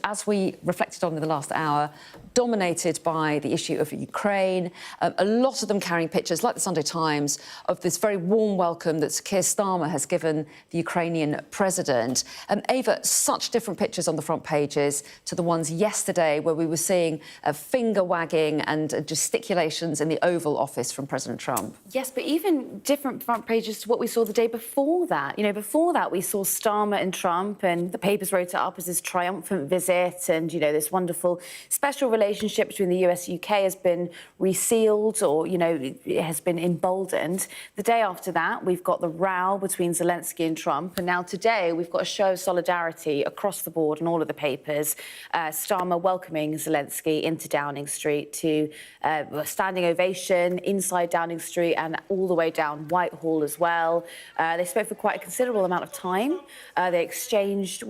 as we reflected on in the last hour, dominated by the issue of Ukraine, a lot of them carrying pictures, like the Sunday Times, of this very warm welcome that Keir Starmer has given the Ukrainian president. Ava, such different pictures on the front pages to the ones yesterday where we were seeing finger wagging and gesticulations in the Oval Office from President Trump. Yes, but even different front pages to what we saw the day before that. You know, before that we saw Starmer and Trump, and the papers wrote it up as this triumphant visit, and, you know, this wonderful special relationship between the US-UK has been resealed, or, you know, it has been emboldened. The day after that, we've got the row between Zelensky and Trump, and now today we've got a show of solidarity across the board in all of the papers. Starmer welcoming Zelensky into Downing Street to a standing ovation inside Downing Street and all the way down Whitehall as well. They spoke for quite a considerable amount of time. They exchanged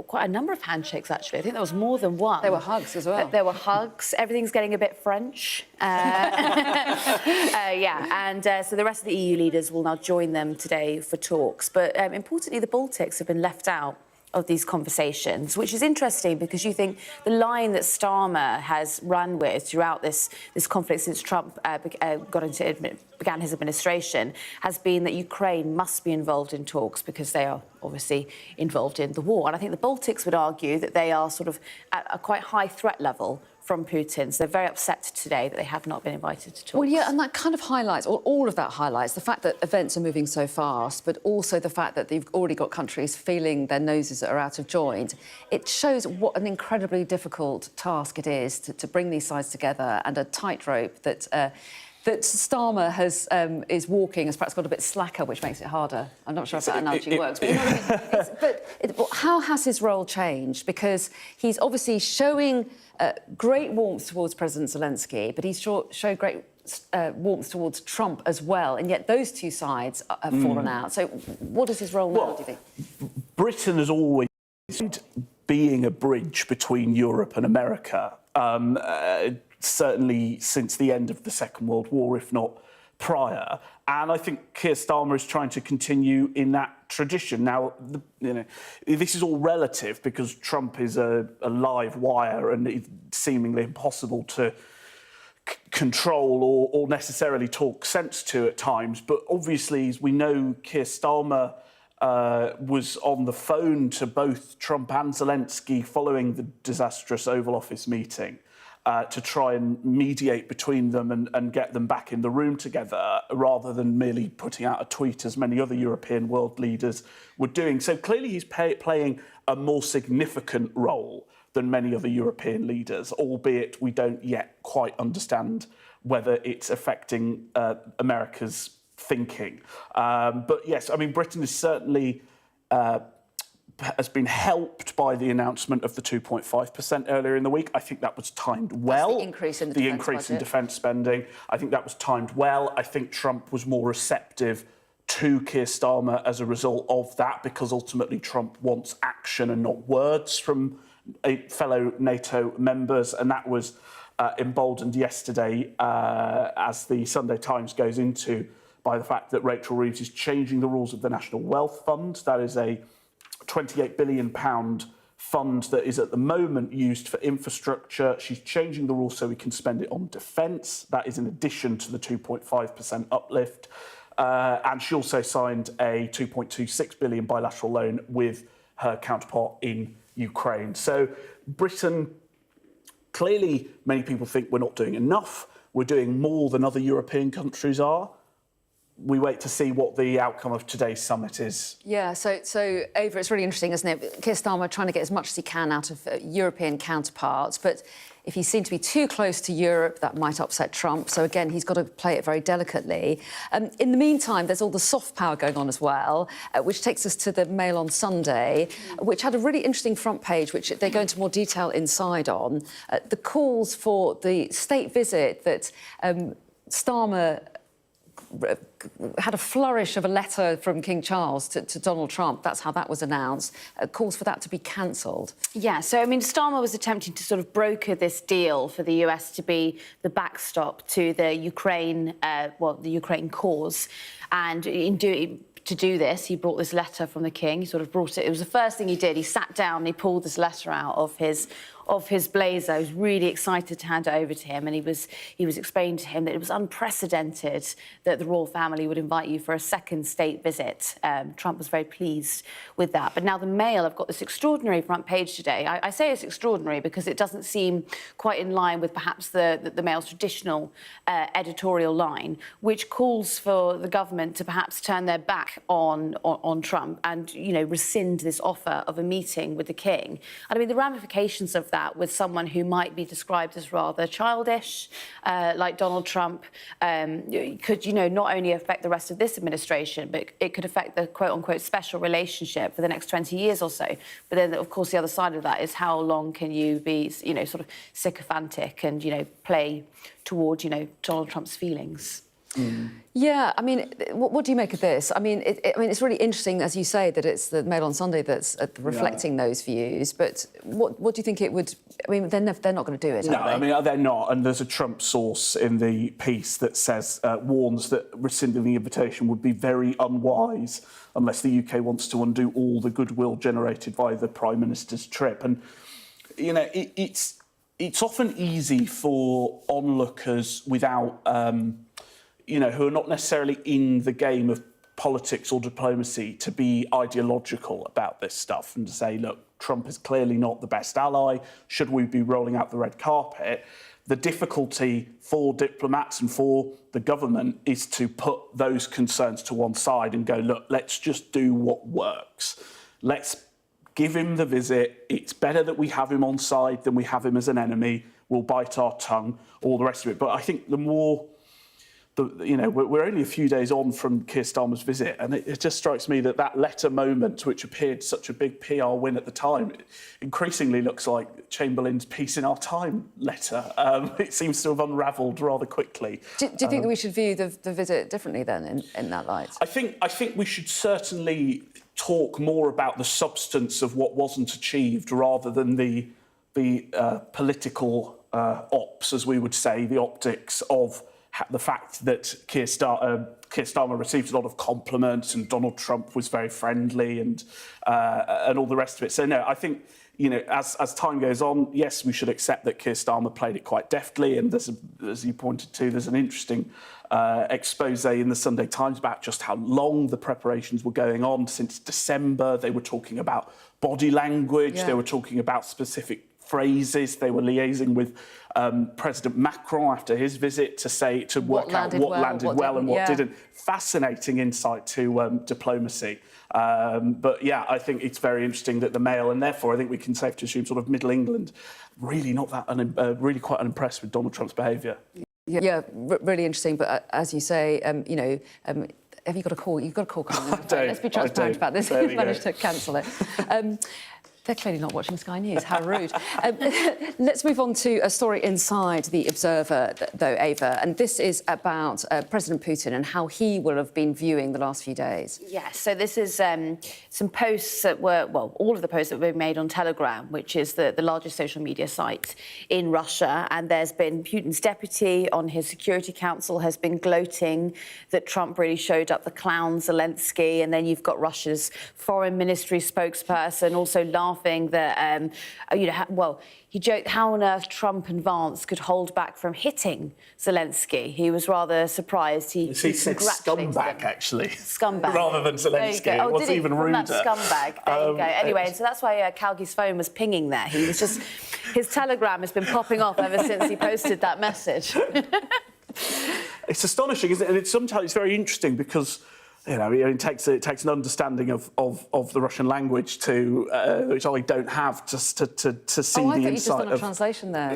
quite a number of handshakes, actually. I think there was more than one. There were hugs as well. There were hugs. Everything's getting a bit French. Yeah, and so the rest of the EU leaders will now join them today for talks. But importantly, the Baltics have been left out of these conversations, which is interesting because you think the line that Starmer has run with throughout this conflict since Trump began his administration has been that Ukraine must be involved in talks because they are obviously involved in the war. And I think the Baltics would argue that they are sort of at a quite high threat level from Putin. So they're very upset today that they have not been invited to talks. Well, yeah, and that kind of highlights, or all of that highlights, the fact that events are moving so fast, but also the fact that they've already got countries feeling their noses are out of joint. It shows what an incredibly difficult task it is to bring these sides together, and a tightrope that Starmer is walking has perhaps got a bit slacker, which makes it harder. I'm not sure if that analogy works, but you know what I mean? But how has his role changed? Because he's obviously showing great warmth towards President Zelensky, but he's showed great warmth towards Trump as well, and yet those two sides have fallen out. So what is his role now, do you think? Britain has always being a bridge between Europe and America, certainly since the end of the Second World War, if not prior. And I think Keir Starmer is trying to continue in that tradition. Now, you know, this is all relative because Trump is a live wire and it's seemingly impossible to control or necessarily talk sense to at times. But obviously, as we know, Keir Starmer was on the phone to both Trump and Zelensky following the disastrous Oval Office meeting to try and mediate between them and get them back in the room together, rather than merely putting out a tweet as many other European world leaders were doing. So clearly he's playing a more significant role than many other European leaders, albeit we don't yet quite understand whether it's affecting America's thinking. But yes, I mean, Britain is certainly has been helped by the announcement of the 2.5% earlier in the week. I think that was timed well. That's the increase in defence spending. I think that was timed well. I think Trump was more receptive to Keir Starmer as a result of that, because ultimately Trump wants action and not words from fellow NATO members, and that was emboldened yesterday, as the Sunday Times goes into, by the fact that Rachel Reeves is changing the rules of the National Wealth Fund. That is a £28 billion fund that is at the moment used for infrastructure. She's changing the rules so we can spend it on defence. That is in addition to the 2.5% uplift. And she also signed a £2.26 billion bilateral loan with her counterpart in Ukraine. So Britain, clearly many people think we're not doing enough. We're doing more than other European countries are. We wait to see what the outcome of today's summit is. Yeah, so Ava, it's really interesting, isn't it? Keir Starmer trying to get as much as he can out of European counterparts, but if he seems to be too close to Europe, that might upset Trump. So again, he's got to play it very delicately. In the meantime, there's all the soft power going on as well, which takes us to the Mail on Sunday, which had a really interesting front page, which they go into more detail inside on. The calls for the state visit that Starmer had a flourish of a letter from King Charles to Donald Trump. That's how that was announced. Calls for that to be cancelled. Yeah, so, I mean, Starmer was attempting to sort of broker this deal for the US to be the backstop to the Ukraine, the Ukraine cause. And in doing to do this, he brought this letter from the king. He sort of brought it. It was the first thing he did. He sat down and he pulled this letter out of his blazer. He was really excited to hand it over to him, and he was explaining to him that it was unprecedented that the royal family would invite you for a second state visit. Trump was very pleased with that. But now the Mail have got this extraordinary front page today. I say it's extraordinary because it doesn't seem quite in line with perhaps the Mail's traditional editorial line, which calls for the government to perhaps turn their back on Trump and, you know, rescind this offer of a meeting with the king. And I mean, the ramifications of that with someone who might be described as rather childish, like Donald Trump, could, you know, not only affect the rest of this administration, but it could affect the quote-unquote special relationship for the next 20 years or so. But then, of course, the other side of that is how long can you be, you know, sort of sycophantic and, you know, play toward, you know, Donald Trump's feelings. Yeah, I mean, what do you make of this? I mean, it's really interesting, as you say, that it's the Mail on Sunday that's reflecting those views. But what do you think it would? I mean, they're not going to do it. No, are they? I mean they're not. And there's a Trump source in the piece that says warns that rescinding the invitation would be very unwise unless the UK wants to undo all the goodwill generated by the Prime Minister's trip. And you know, it's often easy for onlookers without. You know, who are not necessarily in the game of politics or diplomacy to be ideological about this stuff and to say, look, Trump is clearly not the best ally. Should we be rolling out the red carpet? The difficulty for diplomats and for the government is to put those concerns to one side and go, look, let's just do what works. Let's give him the visit. It's better that we have him on side than we have him as an enemy. We'll bite our tongue, all the rest of it. But I think the more... you know, we're only a few days on from Keir Starmer's visit, and it just strikes me that that letter moment, which appeared such a big PR win at the time, increasingly looks like Chamberlain's Peace in Our Time letter. It seems to have unravelled rather quickly. Do you think that we should view the visit differently then, in that light? I think we should certainly talk more about the substance of what wasn't achieved rather than the political ops, as we would say, the optics of the fact that Keir Starmer received a lot of compliments and Donald Trump was very friendly and all the rest of it. So, no, I think, you know, as time goes on, yes, we should accept that Keir Starmer played it quite deftly. And there's, as you pointed to, there's an interesting expose in the Sunday Times about just how long the preparations were going on since December. They were talking about body language. Yeah. They were talking about specific phrases. They were liaising with President Macron after his visit to work out what landed well and what didn't. Fascinating insight to diplomacy. But yeah, I think it's very interesting that the Mail, and therefore I think we can safely assume sort of Middle England, really not that really quite unimpressed with Donald Trump's behaviour. Yeah, really interesting. But as you say, you know. Have you got a call? You've got a call coming. Let's be transparent about this. We've managed to cancel it. They're clearly not watching Sky News. How rude. Let's move on to a story inside The Observer, though, Ava. And this is about President Putin and how he will have been viewing the last few days. Yes, so this is some posts that were, well, all of the posts that were made on Telegram, which is the largest social media site in Russia. And there's been Putin's deputy on his Security Council has been gloating that Trump really showed up the clown Zelensky. And then you've got Russia's foreign ministry spokesperson also laughing that, you know, he joked how on earth Trump and Vance could hold back from hitting Zelensky. He was rather surprised. He said scumbag, actually. Scumbag. Rather than Zelensky. Oh, What's even ruder? That scumbag. There you go. Anyway, so that's why Calgi's phone was pinging there. He was just... His Telegram has been popping off ever since he posted that message. It's astonishing, isn't it? And sometimes it's very interesting because... You know, it takes an understanding of the Russian language to which I don't have to see the insight. Oh, I thought you just done a translation there.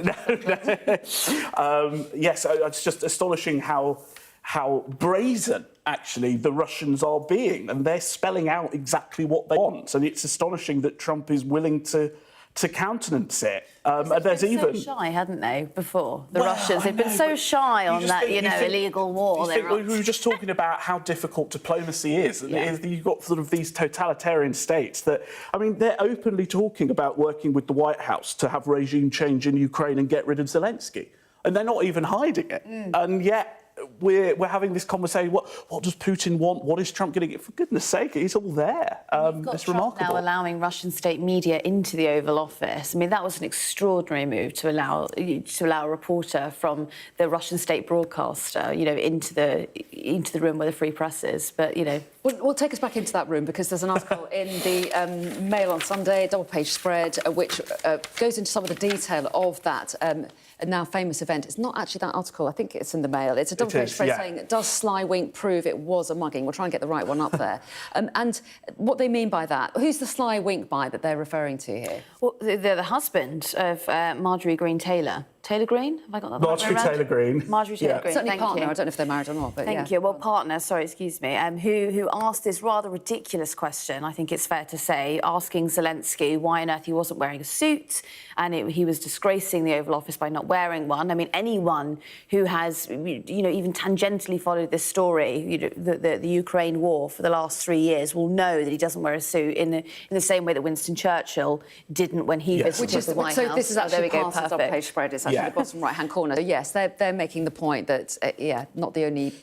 Yes, it's just astonishing how brazen actually the Russians are being, and they're spelling out exactly what they want. And it's astonishing that Trump is willing to countenance it. And there's even so shy, hadn't they, before the Russians? They've been so shy on that, illegal war. We were just talking about how difficult diplomacy is. Yeah. You've got sort of these totalitarian states that, I mean, they're openly talking about working with the White House to have regime change in Ukraine and get rid of Zelensky, and they're not even hiding it. And yet, we're having this conversation. What does Putin want? What is Trump going to get? For goodness sake, he's all there. It's Trump remarkable. now allowing Russian state media into the Oval Office. I mean, that was an extraordinary move to allow a reporter from the Russian state broadcaster, into the room where the free press is. But We'll take us back into that room because there's an article in the Mail on Sunday, a double-page spread, which goes into some of the detail of that a now famous event. It's not actually that article. I think it's in the Mail. It's a double-page spread saying, does Sly Wink prove it was a mugging? We'll try and get the right one up there. And what they mean by that, who's the Sly Wink by that they're referring to here? Well, they're the husband of Marjorie Greene-Taylor. Taylor Greene? Have I got that Marjorie right? Taylor Greene. Marjorie Taylor Greene. Certainly Thank partner. you. I don't know if they're married or not, but Thank you. Well, partner, sorry, excuse me, who asked this rather ridiculous question, I think it's fair to say, asking Zelensky why on earth he wasn't wearing a suit and he was disgracing the Oval Office by not wearing one. I mean, anyone who has, even tangentially followed this story, the Ukraine war for the last 3 years will know that he doesn't wear a suit in the same way that Winston Churchill didn't when he visited the White House. So this is actually there we part go, of the double-page spread. It's actually the bottom right-hand corner. So yes, they're making the point that, not the only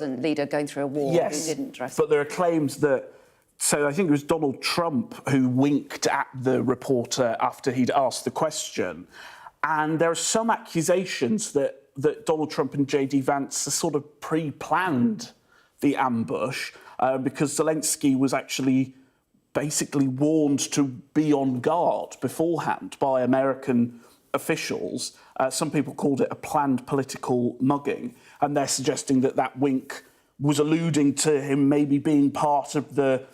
leader going through a war who didn't dress but there are claims that... So I think it was Donald Trump who winked at the reporter after he'd asked the question. And there are some accusations that Donald Trump and J.D. Vance sort of pre-planned the ambush because Zelensky was actually basically warned to be on guard beforehand by American officials. Some people called it a planned political mugging, and they're suggesting that wink was alluding to him maybe being part of the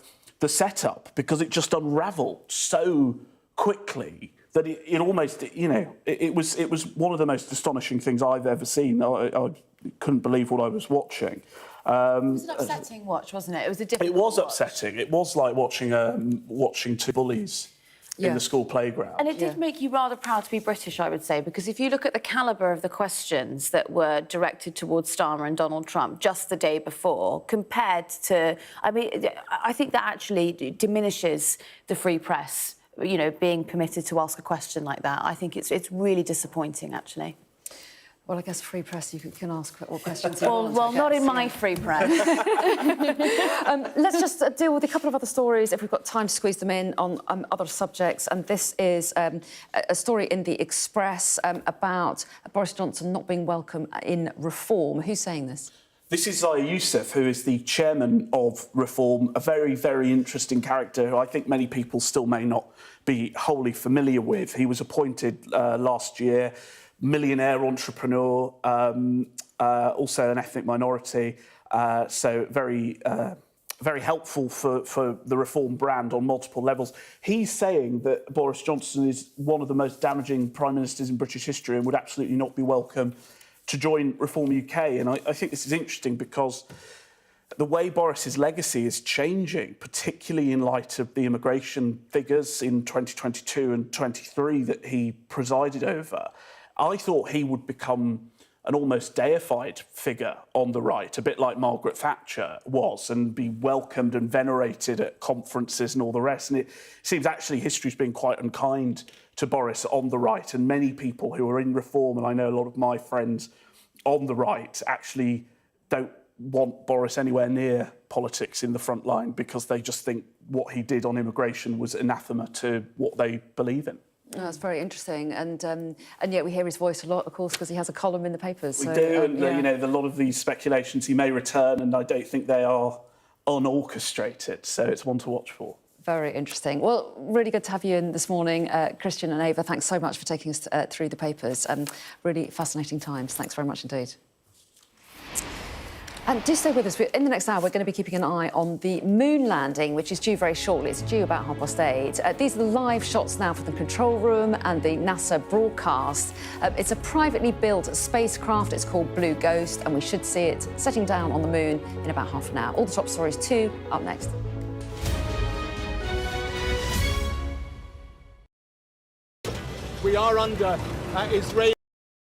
setup because it just unravelled so quickly that it almost, it was one of the most astonishing things I've ever seen. I couldn't believe what I was watching. It was an upsetting watch, wasn't it? It was a difficult It was watch. upsetting. It was like watching two bullies in the school playground. And it did make you rather proud to be British, I would say, because if you look at the calibre of the questions that were directed towards Starmer and Donald Trump just the day before, compared to... I mean, I think that actually diminishes the free press, being permitted to ask a question like that. I think it's really disappointing, actually. Well, I guess free press, you can ask what questions you want. Well, not in my free press. Let's just deal with a couple of other stories, if we've got time to squeeze them in, on other subjects. And this is a story in The Express about Boris Johnson not being welcome in Reform. Who's saying this? This is Zaya Youssef, who is the chairman of Reform, a very, very interesting character who I think many people still may not be wholly familiar with. He was appointed last year, millionaire entrepreneur, also an ethnic minority, so very helpful for the Reform brand on multiple levels. He's saying that Boris Johnson is one of the most damaging prime ministers in British history and would absolutely not be welcome to join Reform UK. And I think this is interesting because the way Boris's legacy is changing, particularly in light of the immigration figures in 2022 and 23 that he presided over, I thought he would become an almost deified figure on the right, a bit like Margaret Thatcher was, and be welcomed and venerated at conferences and all the rest. And it seems actually history's been quite unkind to Boris on the right, and many people who are in Reform, and I know a lot of my friends on the right, actually don't want Boris anywhere near politics in the front line because they just think what he did on immigration was anathema to what they believe in. Oh, that's very interesting, and yet we hear his voice a lot, of course, because he has a column in the papers. We do, and a lot of these speculations he may return, and I don't think they are unorchestrated, so it's one to watch for. Very interesting. Well, really good to have you in this morning, Christian and Ava. Thanks so much for taking us through the papers. Really fascinating times. Thanks very much indeed. And do stay with us. In the next hour, we're going to be keeping an eye on the moon landing, which is due very shortly. It's due about 8:30. These are the live shots now from the control room and the NASA broadcast. It's a privately built spacecraft. It's called Blue Ghost, and we should see it setting down on the moon in about half an hour. All the top stories too, up next. We are under Israeli